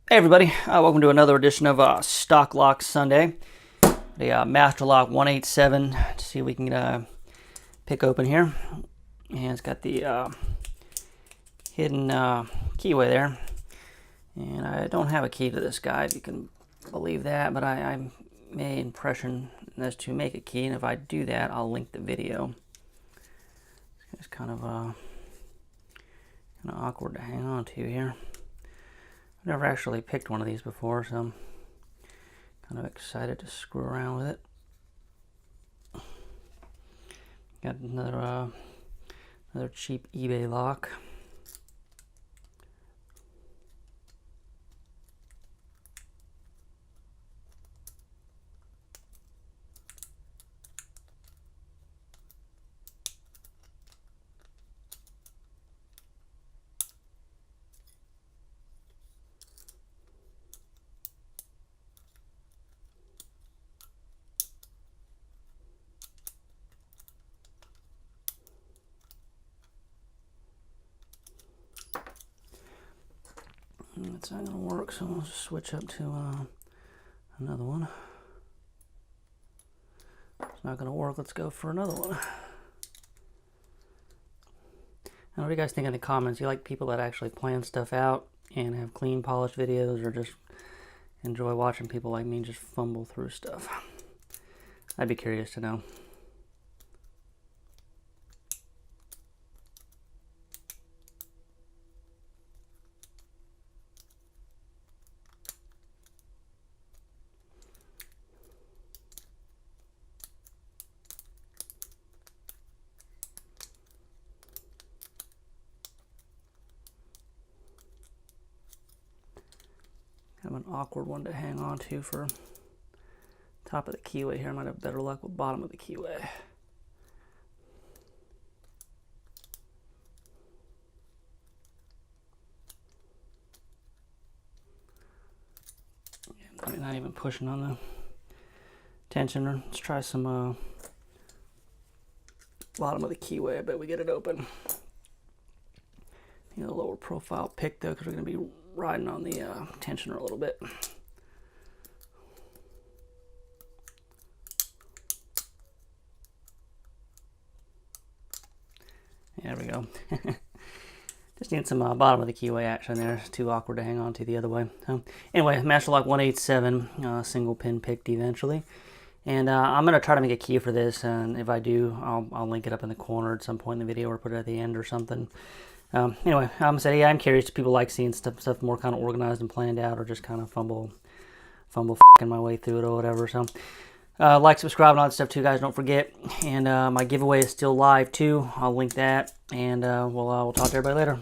Hey everybody, welcome to another edition of Stock Lock Sunday. The Master Lock 187 to see if we can pick open here. And it's got the hidden keyway there. And I don't have a key to this guy, if you can believe that, but I made impression as to make a key, and if I do that, I'll link the video. It's kind of awkward to hang on to here. I've never actually picked one of these before, so I'm kind of excited to screw around with it. Got another cheap eBay lock. It's not going to work, so we'll just switch up to another one. It's not going to work, let's go for another one. Now, what do you guys think in the comments? You like people that actually plan stuff out and have clean, polished videos, or just enjoy watching people like me just fumble through stuff? I'd be curious to know. Kind of an awkward one to hang on to for top of the keyway here. I might have better luck with bottom of the keyway. I'm not even pushing on the tensioner. Let's try some bottom of the keyway. I bet we get it open. Need a lower profile pick though, because we're going to be riding on the tensioner a little bit. There we go. Just need some bottom of the keyway action there. It's too awkward to hang on to the other way. So anyway, Master Lock 187, single pin picked eventually. And I'm going to try to make a key for this, and if I do, I'll link it up in the corner at some point in the video or put it at the end or something. Anyway, I'm curious if people like seeing stuff more kind of organized and planned out, or just kind of fumble f***ing my way through it or whatever. So, like, subscribe, and all that stuff too, guys. Don't forget. And my giveaway is still live too. I'll link that, and we'll talk to everybody later.